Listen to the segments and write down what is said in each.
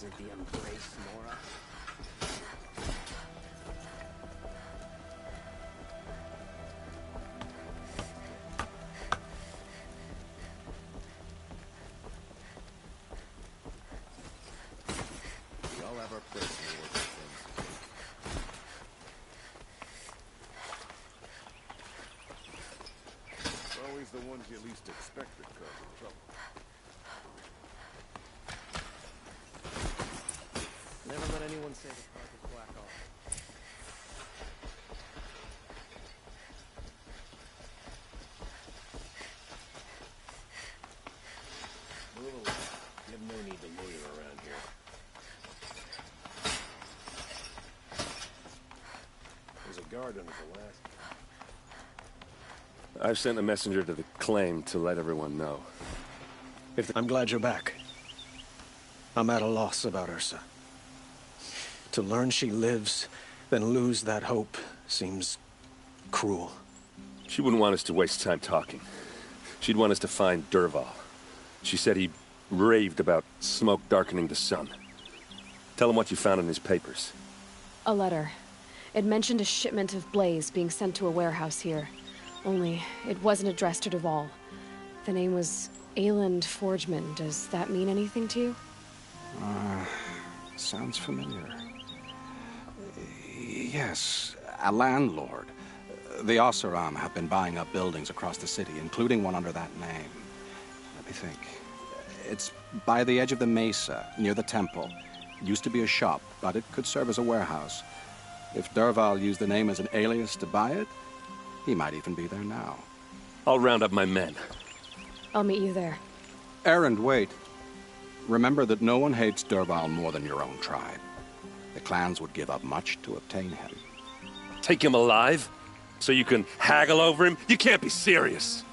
isn't the embrace, Nora. We all have our place in the order of things. It's always the ones you least expect that cause trouble. Never let anyone say the carpet's black off. Move along. You have no need to loiter around here. There's a guard under the last. I've sent a messenger to the claim to let everyone know. I'm glad you're back. I'm at a loss about Ursa. To learn she lives, then lose that hope, seems cruel. She wouldn't want us to waste time talking. She'd want us to find Dervahl. She said he raved about smoke darkening the sun. Tell him what you found in his papers. A letter. It mentioned a shipment of blaze being sent to a warehouse here. Only, it wasn't addressed to Dervahl. The name was Ayland Forgeman. Does that mean anything to you? Sounds familiar. Yes, a landlord. The Oseram have been buying up buildings across the city, including one under that name. Let me think. It's by the edge of the mesa, near the temple. It used to be a shop, but it could serve as a warehouse. If Dervahl used the name as an alias to buy it, he might even be there now. I'll round up my men. I'll meet you there. Erend, wait. Remember that no one hates Dervahl more than your own tribe. The clans would give up much to obtain him. Take him alive? So you can haggle over him? You can't be serious.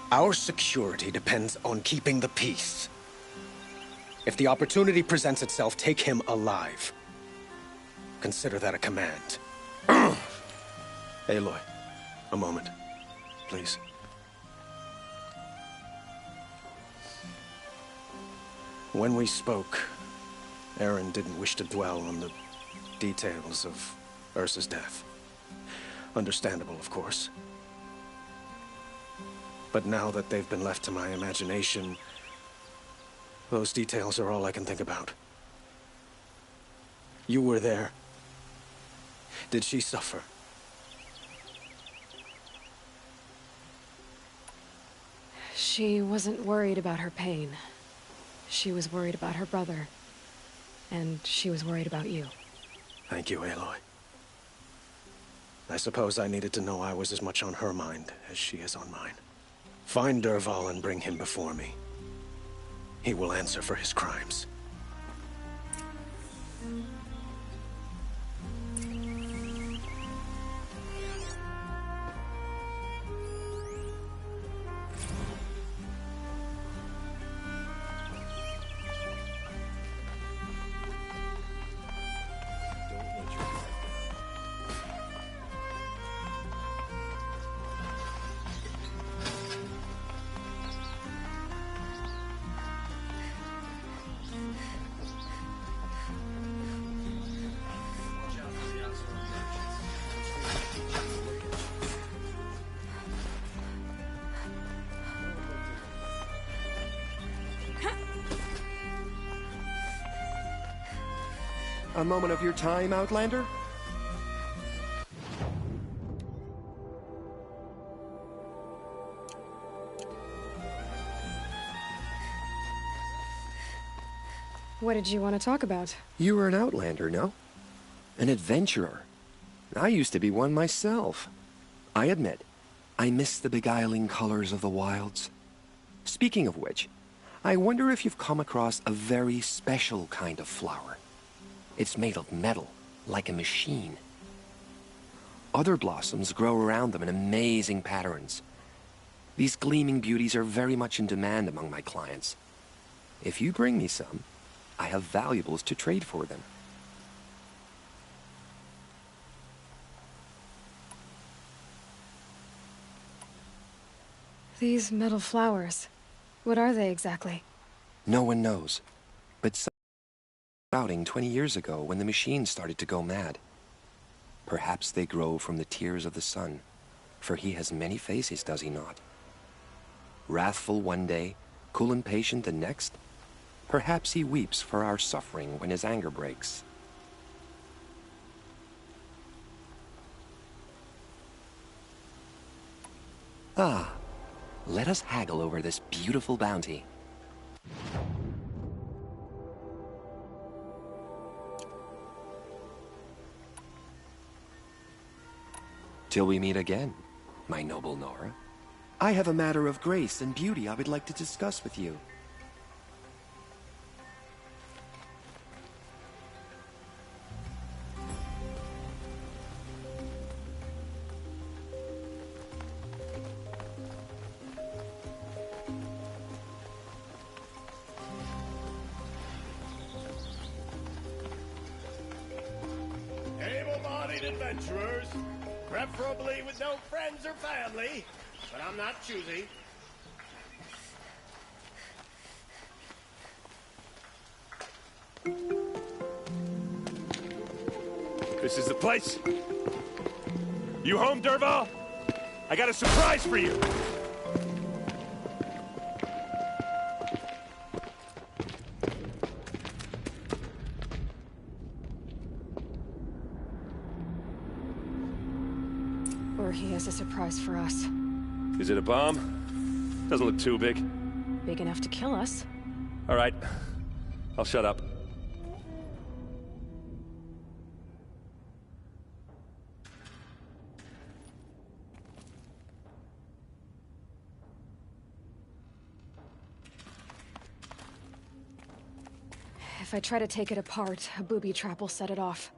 Our security depends on keeping the peace. If the opportunity presents itself, take him alive. Consider that a command. Aloy, a moment, please. When we spoke, Erend didn't wish to dwell on the details of Ursa's death. Understandable, of course. But now that they've been left to my imagination, those details are all I can think about. You were there. Did she suffer? She wasn't worried about her pain. She was worried about her brother. And she was worried about you. Thank you, Aloy. I suppose I needed to know I was as much on her mind as she is on mine. Find Dervahl and bring him before me. He will answer for his crimes. A moment of your time, Outlander? What did you want to talk about? You were an Outlander, no? An adventurer. I used to be one myself. I admit, I miss the beguiling colors of the wilds. Speaking of which, I wonder if you've come across a very special kind of flower. It's made of metal, like a machine. Other blossoms grow around them in amazing patterns. These gleaming beauties are very much in demand among my clients. If you bring me some, I have valuables to trade for them. These metal flowers. What are they exactly? No one knows, but sprouting 20 years ago when the machine started to go mad. Perhaps they grow from the tears of the sun, for he has many faces, does he not? Wrathful one day, cool and patient the next. Perhaps he weeps for our suffering when his anger breaks. Ah, let us haggle over this beautiful bounty. Till we meet again, my noble Nora. I have a matter of grace and beauty I would like to discuss with you. Able-bodied adventurers, preferably with no friends or family, but I'm not choosy. This is the place. You home, Dervahl? I got a surprise for you. Or he has a surprise for us. Is it a bomb? Doesn't look too big. Big enough to kill us. All right. I'll shut up. If I try to take it apart, a booby trap will set it off.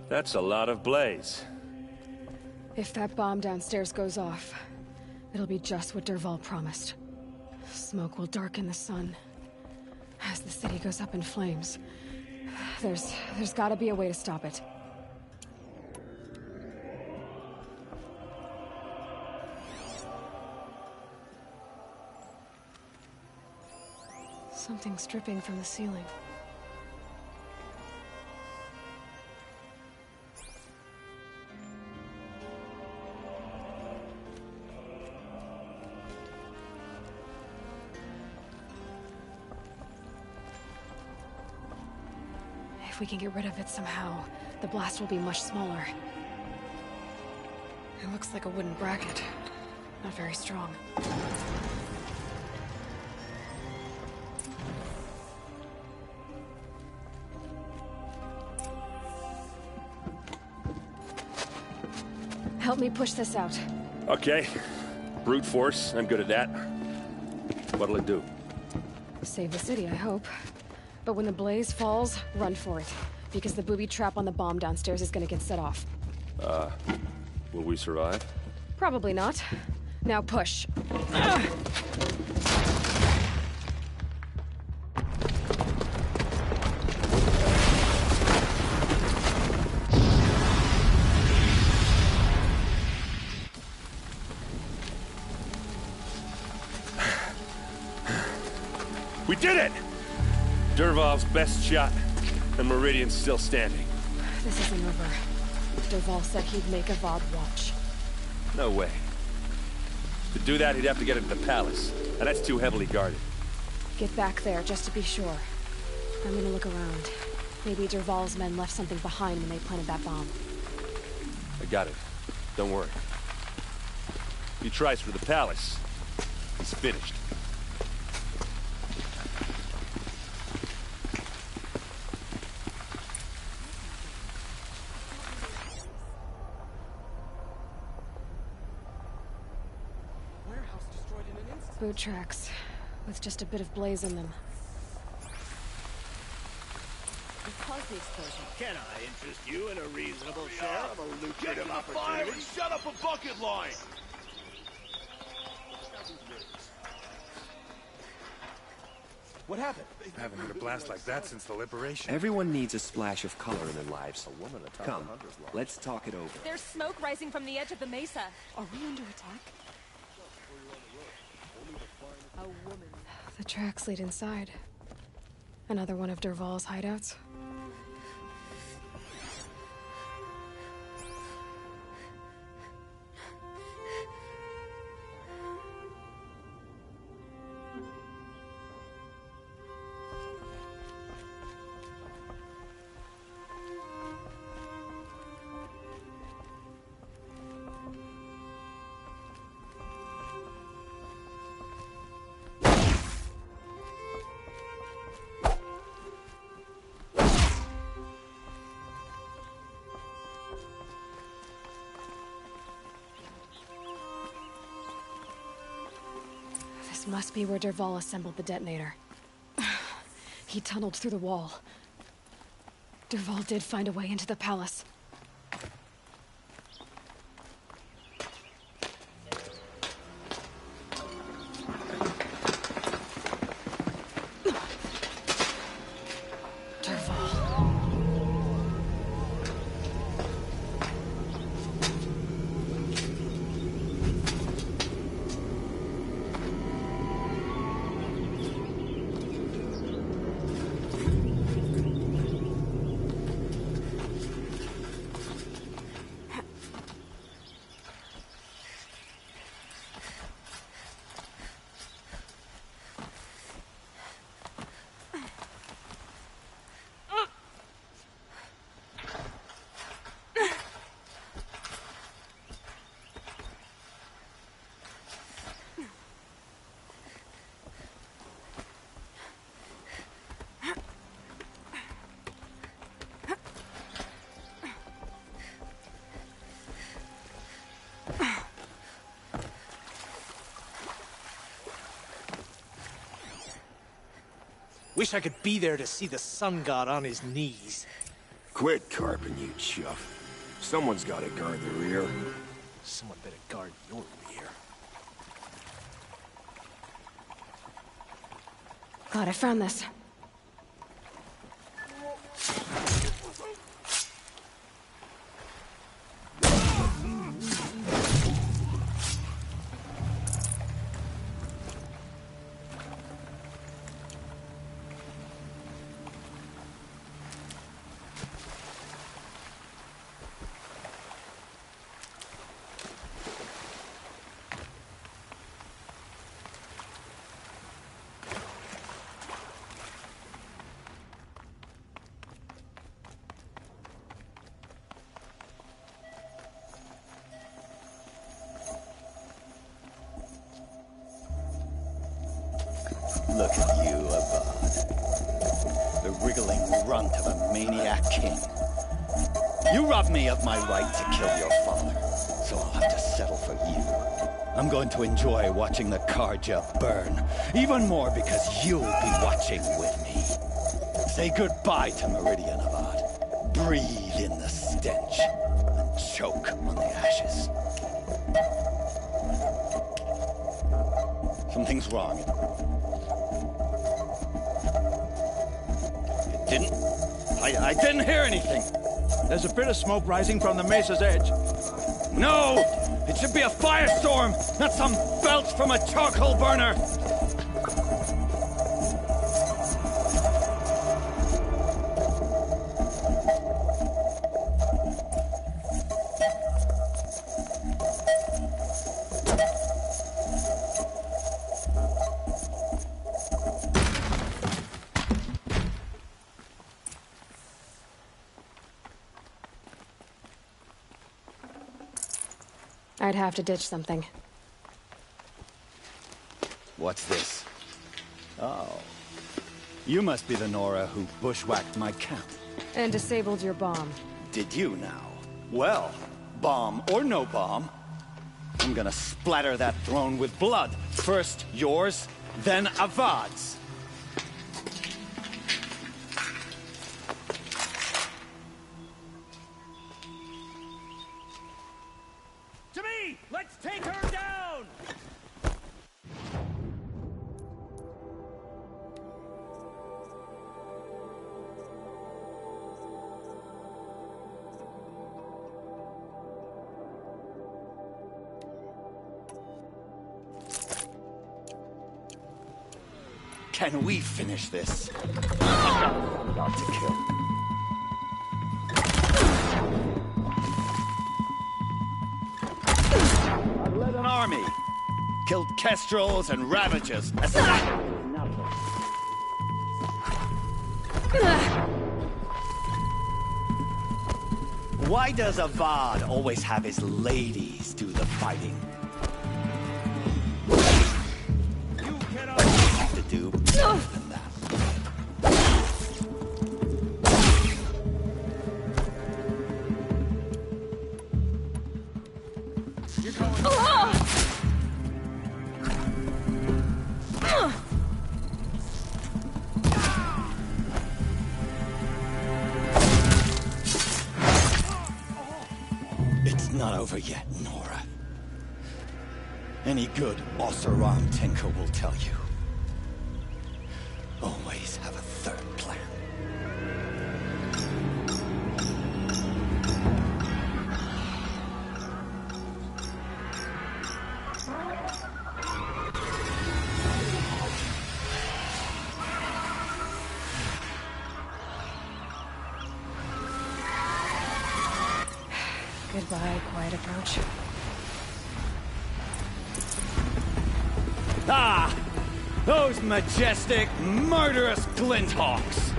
That's a lot of blaze. If that bomb downstairs goes off, it'll be just what Dervahl promised. Smoke will darken the sun. As the city goes up in flames, there's gotta be a way to stop it. Something's dripping from the ceiling. If we can get rid of it somehow, the blast will be much smaller. It looks like a wooden bracket. Not very strong. Help me push this out. Okay. Brute force. I'm good at that. What'll it do? Save the city, I hope. But when the blaze falls, run for it. Because the booby trap on the bomb downstairs is gonna get set off. Will we survive? Probably not. Now push. We did it! Dervahl's best shot, and Meridian's still standing. This isn't over. Dervahl said he'd make a VOD watch. No way. To do that, he'd have to get into the palace, and that's too heavily guarded. Get back there, just to be sure. I'm gonna look around. Maybe Dervahl's men left something behind when they planted that bomb. I got it. Don't worry. If he tries for the palace, he's finished. Boot tracks, with just a bit of blaze in them. Can I interest you in a reasonable share of a lucrative opportunity? Shut up a bucket line! What happened? I haven't heard a blast like that since the liberation. Everyone needs a splash of color in their lives. A woman atop Come, the hunter's lodge. let's talk it over. There's smoke rising from the edge of the mesa. Are we under attack? A woman. The tracks lead inside. Another one of Dervahl's hideouts. This must be where Dervahl assembled the detonator. He tunneled through the wall. Dervahl did find a way into the palace. Wish I could be there to see the sun god on his knees. Quit carping, you chuff. Someone's gotta guard the rear. Someone better guard your rear. Glad I found this. Look at you, Avad. The wriggling runt of a maniac king. You robbed me of my right to kill your father, so I'll have to settle for you. I'm going to enjoy watching the Karja burn, even more because you'll be watching with me. Say goodbye to Meridian, Avad. Breathe in the stench, and choke on the ashes. Something's wrong. I didn't hear anything. There's a bit of smoke rising from the mesa's edge. No! It should be a firestorm, not some belch from a charcoal burner! I'd have to ditch something. What's this? Oh. You must be the Nora who bushwhacked my camp. And disabled your bomb. Did you now? Well, bomb or no bomb, I'm gonna splatter that throne with blood. First yours, then Avad's. To me! Let's take her down! Can we finish this? Not to kill. I've led an army. Killed kestrels and ravagers. Why does Avad always have his ladies do the fighting? You cannot have to do better than that. You're going. It's not over yet, Nora. Any good Oseram tinker will tell you. Always have a third plan. Goodbye, quiet approach. Ah! Those majestic, murderous glinthawks!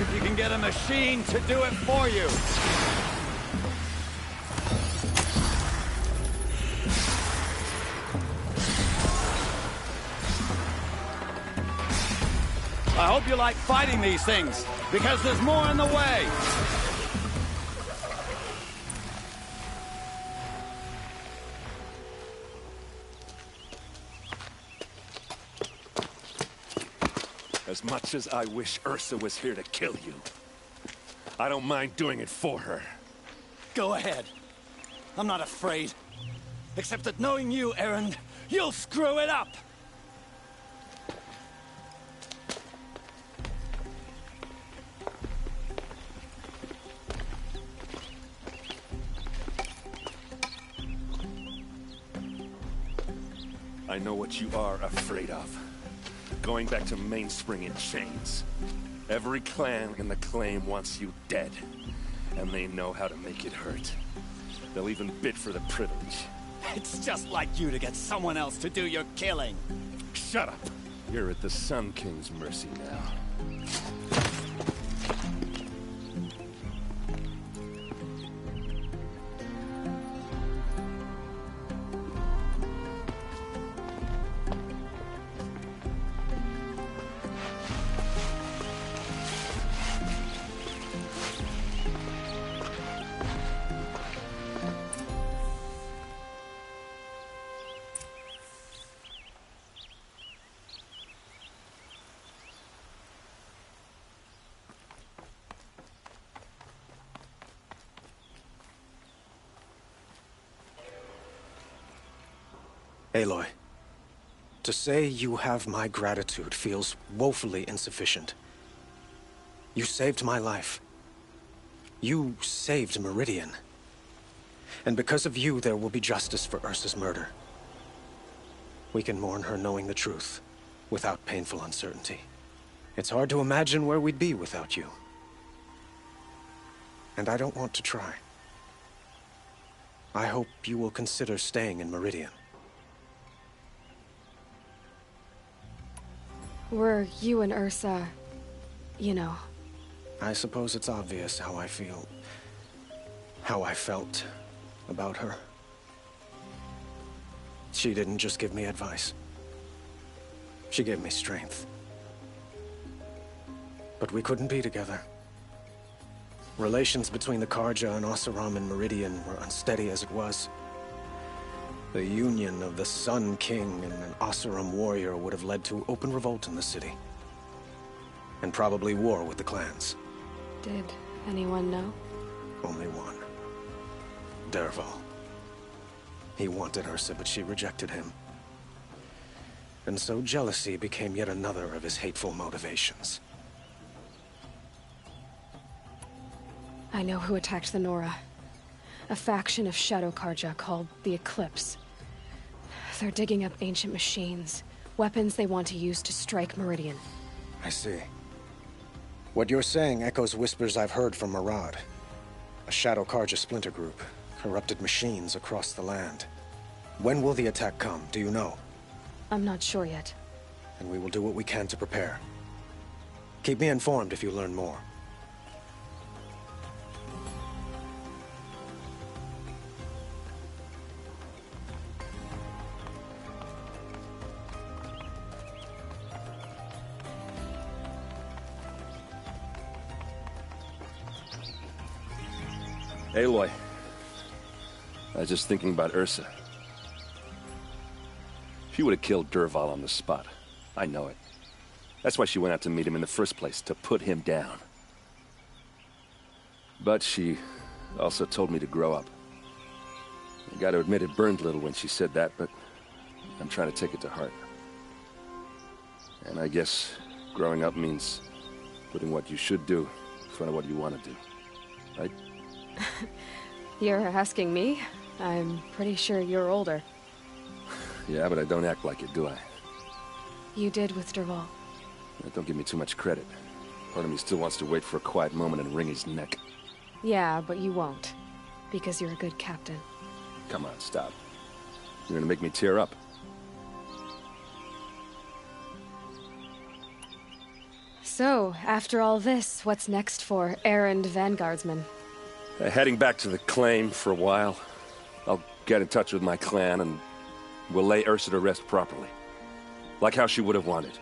If you can get a machine to do it for you. I hope you like fighting these things, because there's more in the way. As much as I wish Ursa was here to kill you, I don't mind doing it for her. Go ahead. I'm not afraid. Except that knowing you, Erend, you'll screw it up! I know what you are afraid of. Going back to Mainspring in chains. Every clan in the claim wants you dead. And they know how to make it hurt. They'll even bid for the privilege. It's just like you to get someone else to do your killing. Shut up! You're at the Sun King's mercy now. Aloy, to say you have my gratitude feels woefully insufficient. You saved my life. You saved Meridian. And because of you, there will be justice for Ursa's murder. We can mourn her knowing the truth, without painful uncertainty. It's hard to imagine where we'd be without you. And I don't want to try. I hope you will consider staying in Meridian. Were you and Ursa, you know... I suppose it's obvious how I feel... how I felt about her. She didn't just give me advice. She gave me strength. But we couldn't be together. Relations between the Karja and Oseram and Meridian were unsteady as it was. The union of the Sun King and an Oseram warrior would have led to open revolt in the city. And probably war with the clans. Did anyone know? Only one. Dervahl. He wanted Ursa, but she rejected him. And so jealousy became yet another of his hateful motivations. I know who attacked the Nora. A faction of Shadow Karja called the Eclipse. They're digging up ancient machines, weapons they want to use to strike Meridian. I see. What you're saying echoes whispers I've heard from Marad. A Shadow Karja splinter group, corrupted machines across the land. When will the attack come, do you know? I'm not sure yet. And we will do what we can to prepare. Keep me informed if you learn more. Aloy, I was just thinking about Ursa. She would have killed Dervahl on the spot. I know it. That's why she went out to meet him in the first place, to put him down. But she also told me to grow up. I gotta admit it burned a little when she said that, but I'm trying to take it to heart. And I guess growing up means putting what you should do in front of what you want to do, right? You're asking me? I'm pretty sure you're older. Yeah, but I don't act like it, do I? You did with Dervahl. Don't give me too much credit. Part of me still wants to wait for a quiet moment and wring his neck. Yeah, but you won't. Because you're a good captain. Come on, stop. You're gonna make me tear up. So, after all this, what's next for Erend Vanguardsman? Heading back to the claim for a while. I'll get in touch with my clan and we'll lay Ursa to rest properly. Like how she would have wanted.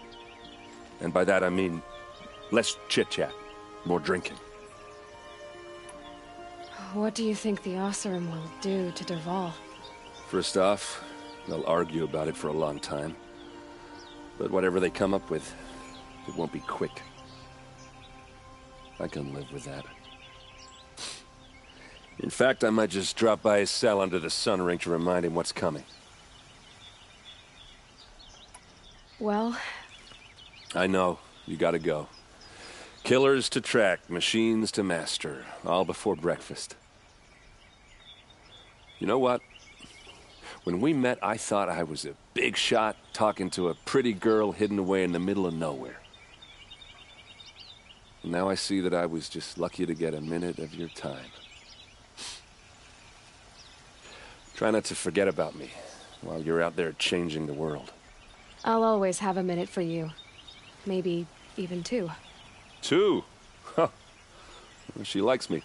And by that I mean less chit-chat, more drinking. What do you think the Oseram will do to Dervahl? First off, they'll argue about it for a long time. But whatever they come up with, it won't be quick. I can live with that. In fact, I might just drop by his cell under the sun ring to remind him what's coming. Well... I know. You gotta go. Killers to track, machines to master, all before breakfast. You know what? When we met, I thought I was a big shot talking to a pretty girl hidden away in the middle of nowhere. Now I see that I was just lucky to get a minute of your time. Try not to forget about me while you're out there changing the world. I'll always have a minute for you. Maybe even two. Two? Huh. She likes me.